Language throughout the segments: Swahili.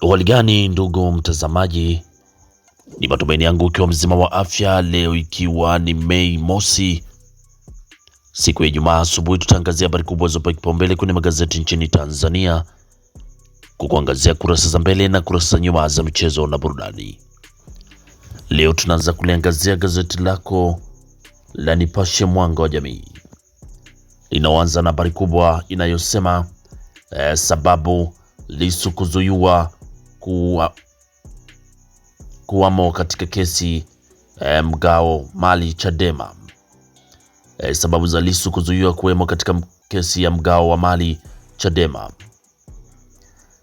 Waligani ndugu mtazamaji, ni matumaini yangu ukiwa mzima wa afya. Leo ikiwa ni Mei Mosi, siku ya Ijumaa asubuhi, tutaangazia habari kubwa zopa kipaumbele kwenye magazeti nchini Tanzania, kukuangazia kurasa za mbele na kurasa za nyuma za michezo na burudani. Leo tunaanza kuliangazia gazeti lako la Nipashe Mwanga wa Jamii, linaanza na habari kubwa inayosema sababu Lissu kuzuiwa kuwamo katika kesi mgao mali Chadema. Sababu za Lissu kuzuiwa kuwemo katika kesi ya mgao wa mali Chadema.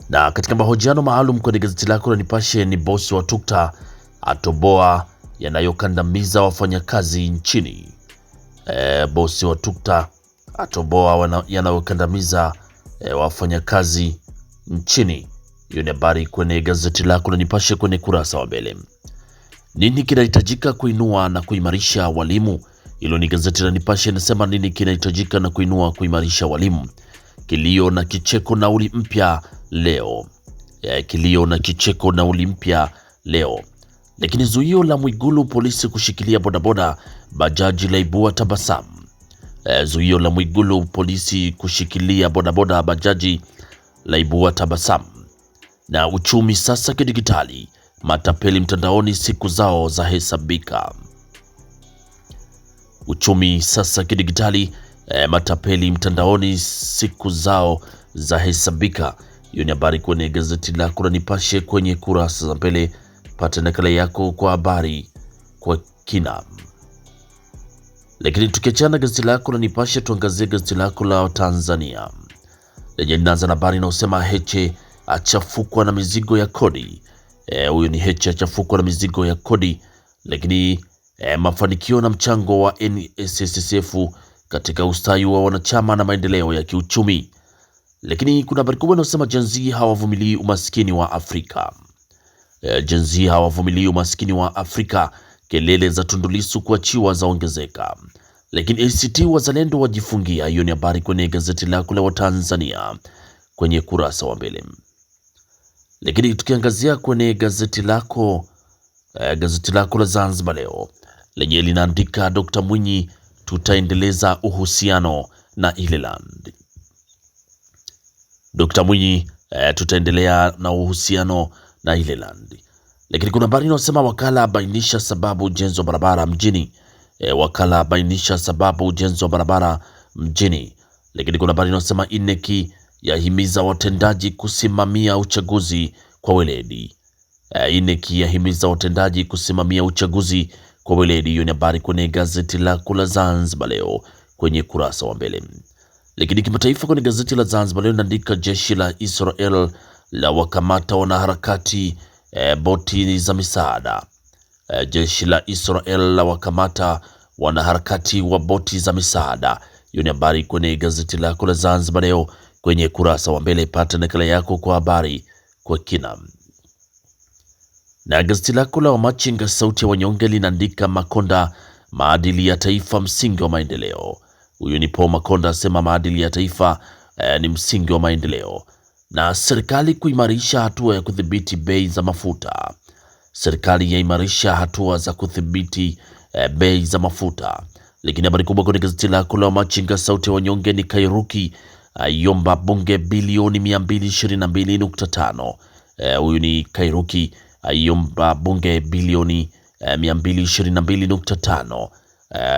Na katika mahojiano maalum kwenye gazeti lako la Nipashe, ni bosi wa TUCTA atoboa yanayokandamiza wafanyakazi nchini. Bosi wa TUCTA atoboa yanayokandamiza wafanyakazi nchini. Hiyo ni habari kwenye gazeti lako la Nipashe kwenye kurasa wa mbele. Nini kinahitajika kuinua na kuimarisha walimu? Hilo ni gazeti la Nipashe, inasema nini kinahitajika na kuimarisha walimu. Kilio na kicheko nauli mpya leo. Kilio na kicheko nauli mpya leo. Lakini zuio la Mwigulu polisi kushikilia bodaboda bajaji laibua tabasamu. Zuio la Mwigulu polisi kushikilia bodaboda bajaji laibua tabasamu. Na uchumi sasa kidigitali, matapeli mtandaoni siku zao za hesabika. Uchumi sasa kidigitali, matapeli mtandaoni siku zao za hesabika. Hiyo ni habari kwenye gazeti lako la Nipashe kwenye kurasa za mbele. Pata nakala yako kwa habari kwa kina. Lakini tukiachana gazeti lako la Nipashe, tuangazie gazeti lako la Tanzania lenye linaanza na habari inayosema Heche achafukwa na mizigo ya kodi. Huyo ni Heche achafukwa na mizigo ya kodi. Lakini mafanikio na mchango wa NSSF katika ustawi wa wanachama na maendeleo ya kiuchumi. Lakini kuna habari kubwa inayosema Gen Z hawavumilii umaskini wa Afrika. Gen Z hawavumilii umaskini wa Afrika, kelele za Tundu Lissu kuachiwa zaongezeka. Lakini ACT Wazalendo wajifungia. Hiyo ni habari kwenye gazeti lako la Tanzania kwenye kurasa wa mbele. Lakini tukiangazia kwenye gazeti lako la Zanzibar Leo lenye linaandika Dr. Mwinyi, tutaendeleza uhusiano na Ireland. Dr. Mwinyi, tutaendelea na uhusiano na Ireland. Lakini kuna habari inayosema wakala bainisha sababu ujenzi wa barabara mjini. Wakala bainisha sababu ujenzi wa barabara mjini. Lakini kuna habari inayosema INEC yahimiza watendaji kusimamia uchaguzi kwa weledi. INEC yahimiza watendaji kusimamia uchaguzi kwa weledi. Hiyo ni habari kwenye gazeti lako la Zanzibar Leo kwenye kurasa wa mbele. Lakini kimataifa, kwenye gazeti la Zanzibar Leo inaandika jeshi la Israel la wakamata wanaharakati boti za misaada. Jeshi la Israel la wakamata wanaharakati wa boti za misaada. Hiyo ni habari kwenye gazeti lako la Zanzibar Leo kwenye kurasa wa mbele. Pata nakala yako kwa habari kwa kina. Na gazeti lako la Wamachinga sauti ya wanyonge linaandika Makonda, maadili ya taifa msingi wa maendeleo. Huyu ni Paul Makonda asema maadili ya taifa ni msingi wa maendeleo. Na serikali kuimarisha hatua ya kudhibiti bei za mafuta. Serikali yaimarisha hatua za kudhibiti bei za mafuta. Lakini habari kubwa kwenye gazeti lako la Wamachinga sauti ya wanyonge ni Kairuki aiomba bunge bilioni 222.5. Huyu ni Kairuki aiomba bunge bilioni 222.5.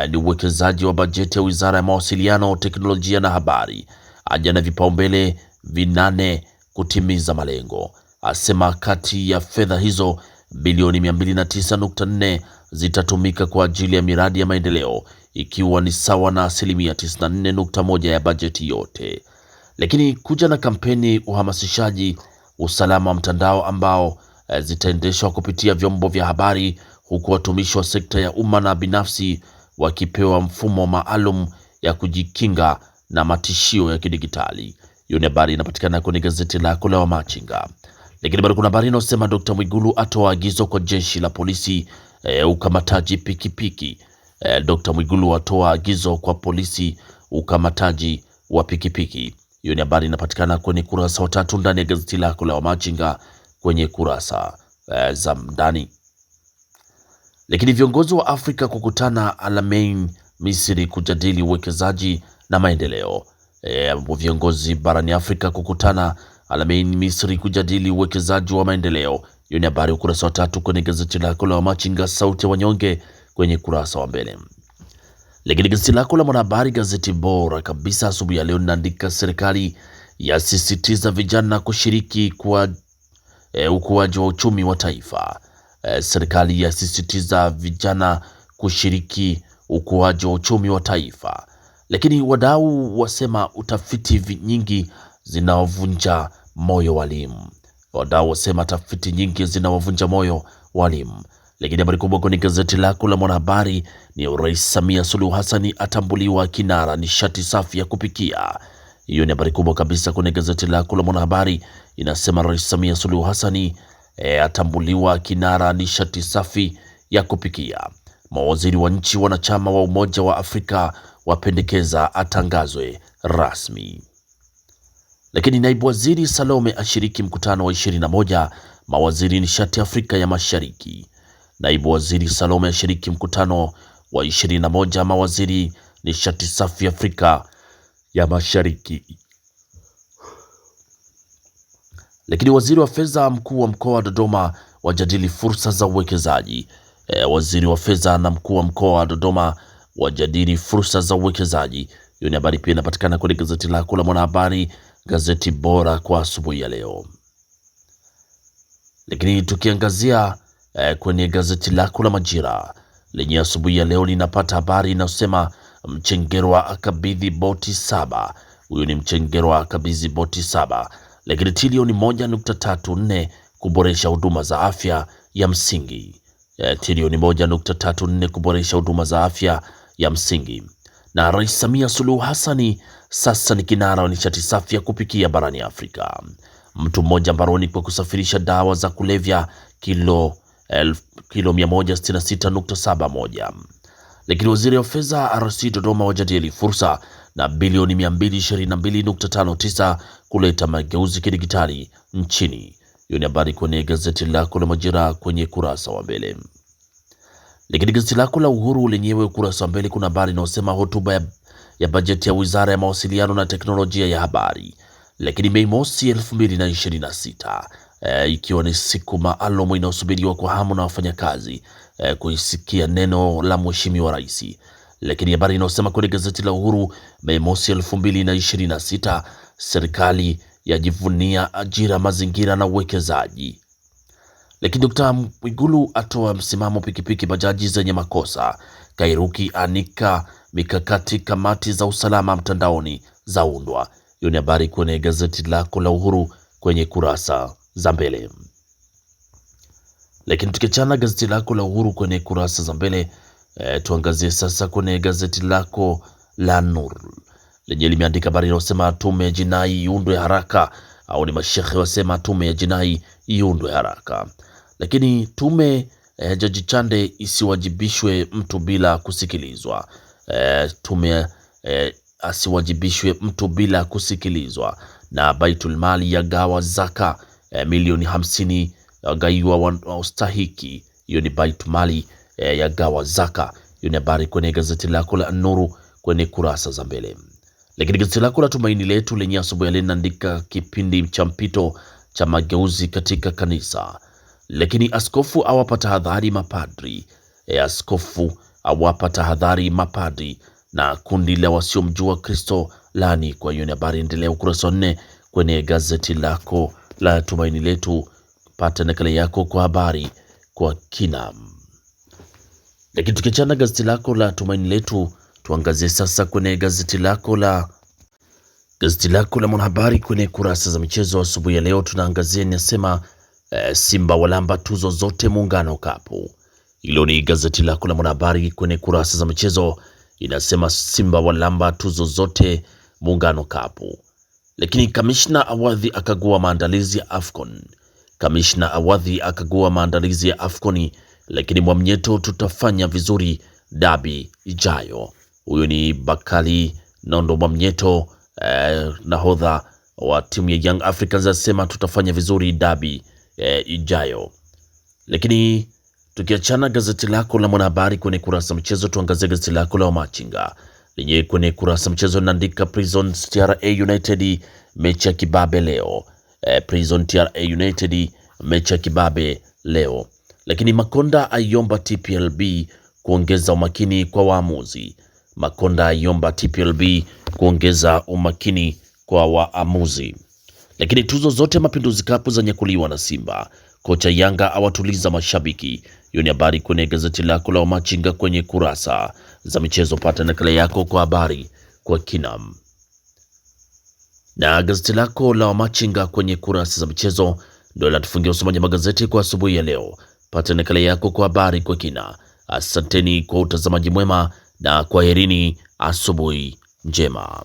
Ni uwekezaji wa bajeti ya Wizara ya Mawasiliano, Teknolojia na Habari. Aja na vipaumbele vinane kutimiza malengo. Asema kati ya fedha hizo bilioni 209.4 zitatumika kwa ajili ya miradi ya maendeleo, ikiwa ni sawa na asilimia 94.1 ya bajeti yote. Lakini kuja na kampeni uhamasishaji usalama wa mtandao ambao zitaendeshwa kupitia vyombo vya habari, huku watumishi wa sekta ya umma na binafsi wakipewa mfumo maalum ya kujikinga na matishio ya kidigitali. Hiyo ni habari inapatikana kwenye gazeti lako la Wamachinga. Lakini bado kuna habari inayosema Dr. Mwigulu atoa agizo kwa jeshi la polisi ukamataji pikipiki. Dr. Mwigulu atoa agizo kwa polisi ukamataji wa pikipiki. Hiyo ni habari inapatikana kwenye kurasa wa 3 ndani ya gazeti lako la Wamachinga kwenye kurasa za ndani. Lakini viongozi wa Afrika kukutana Alamein, Misri kujadili uwekezaji na maendeleo. Viongozi barani Afrika kukutana Alamein, Misri kujadili uwekezaji wa maendeleo. Hiyo ni habari ukurasa wa 3 kwenye gazeti lako la Machinga sauti ya wanyonge kwenye kurasa wa mbele. Lakini gazeti lako la Mwanahabari, gazeti bora kabisa asubuhi ya leo, linaandika serikali yasisitiza vijana kushiriki kwa ukuaji wa uchumi wa taifa. Serikali yasisitiza vijana kushiriki ukuaji wa uchumi wa taifa. Lakini wadau wasema utafiti nyingi zinawavunja moyo walimu. Wadau wasema tafiti nyingi zinawavunja moyo walimu. Lakini habari kubwa kwenye gazeti lako la Mwanahabari ni Rais Samia Suluhu Hassan atambuliwa kinara nishati safi ya kupikia. Hiyo ni habari kubwa kabisa kwenye gazeti lako la Mwanahabari, inasema Rais Samia Suluhu Hassan atambuliwa kinara nishati safi ya kupikia. Mawaziri wa nchi wanachama wa Umoja wa Afrika wapendekeza atangazwe rasmi. Lakini naibu waziri Salome ashiriki mkutano wa 21 mawaziri nishati Afrika ya Mashariki. Naibu waziri Salome ashiriki mkutano wa 21 mawaziri nishati safi Afrika ya Mashariki. Lakini waziri wa fedha mkuu wa mkoa wa Dodoma wajadili fursa za uwekezaji. Waziri wa fedha na mkuu wa mkoa wa Dodoma wajadili fursa za uwekezaji. Hiyo ni habari pia inapatikana kwenye gazeti lako la Mwanahabari, gazeti bora kwa asubuhi ya leo. Lakini tukiangazia kwenye gazeti lako la Majira lenye asubuhi ya leo linapata habari inayosema Mchengerwa akabidhi boti 7. Huyo ni Mchengerwa akabidhi boti 7. Lakini trilioni 1.34 kuboresha huduma za afya ya msingi. Trilioni 1.34 kuboresha huduma za afya ya msingi. Na Rais Samia Suluhu Hassan sasa ni kinara wa nishati safi ya kupikia barani Afrika. Mtu mmoja mbaroni kwa kusafirisha dawa za kulevya kilo 166.71. Lakini waziri wa fedha RC Dodoma wajadili fursa na bilioni 222.59 kuleta mageuzi kidigitali nchini. Hiyo ni habari kwenye gazeti lako la Majira kwenye kurasa wa mbele. Lakini gazeti lako la Uhuru lenyewe ukurasa wa mbele kuna habari inayosema hotuba ya bajeti ya Wizara ya Mawasiliano na Teknolojia ya Habari. Lakini Mei Mosi 2026 ikiwa ni siku maalum inayosubiriwa kwa hamu na wafanyakazi kuisikia neno la Mheshimiwa Rais. Lakini habari inayosema kwenye gazeti la Uhuru, Mei Mosi 2026 serikali yajivunia ajira, mazingira na uwekezaji. Lakini Dr. Mwigulu atoa msimamo pikipiki bajaji zenye makosa. Kairuki anika mikakati kamati za usalama mtandaoni zaundwa. Hiyo ni habari kwenye gazeti lako la Uhuru kwenye kurasa za mbele. Lakini tukiachana gazeti lako la Uhuru kwenye kurasa za mbele, tuangazie sasa kwenye gazeti lako la Nur lenye limeandika habari inayosema tume ya jinai iundwe haraka, au ni mashehe wasema tume ya jinai iundwe haraka. Lakini tume Jaji Chande isiwajibishwe mtu bila kusikilizwa. Tume asiwajibishwe mtu bila kusikilizwa. Na Baitul Mali ya gawa zaka milioni 50 gaiwa wastahiki. Hiyo ni Baitul Mali ya gawa zaka. Hiyo ni habari kwenye gazeti lako la Nuru kwenye kurasa za mbele. Lakini gazeti lako la Tumaini Letu lenye asubuhi ya leo linaandika kipindi cha mpito cha mageuzi katika kanisa. Lakini askofu awapa tahadhari mapadri. Askofu awapa tahadhari mapadri na kundi la wasiomjua Kristo lani. Kwa hiyo ni habari endelea ukurasa wa 4 kwenye gazeti lako la Tumaini Letu. Pata nakala yako kwa habari kwa kina. Lakini tukiachana gazeti lako la Tumaini Letu, tuangazie sasa kwenye gazeti lako la Mwanahabari kwenye kurasa za michezo asubuhi ya leo. Tunaangazia inasema Simba walamba tuzo zote Muungano Cup. Hilo ni gazeti lako la Mwanahabari kwenye kurasa za michezo, inasema Simba walamba tuzo zote Muungano Cup. Lakini kamishna Awadhi akagua maandalizi ya Afcon. Kamishna Awadhi akagua maandalizi ya Afcon. Lakini Mwamnyeto tutafanya vizuri dabi ijayo. Huyo ni Bakali Nondo Mwamnyeto, nahodha wa timu ya Young Africans, asema tutafanya vizuri dabi ijayo. Lakini tukiachana gazeti lako la Mwanahabari kwenye kurasa mchezo, tuangazie gazeti lako la Wamachinga lenye kwenye kurasa mchezo linaandika Prison TRA United mechi ya kibabe leo. Prison TRA United mechi ya kibabe leo. Lakini Makonda aiomba TPLB kuongeza umakini kwa waamuzi. Makonda aiomba TPLB kuongeza umakini kwa waamuzi. Lakini tuzo zote Mapinduzi Cup za nyakuliwa na Simba. Kocha Yanga awatuliza mashabiki. Hiyo ni habari kwenye gazeti lako la Wamachinga kwenye kurasa za michezo. Pata nakala yako kwa habari kwa kinam. Na gazeti lako la Wamachinga kwenye kurasa za michezo ndio linatufungia usomaji wa magazeti kwa asubuhi ya leo. Pata nakala yako kwa habari kwa kina. Asanteni kwa utazamaji mwema na kwaherini, asubuhi njema.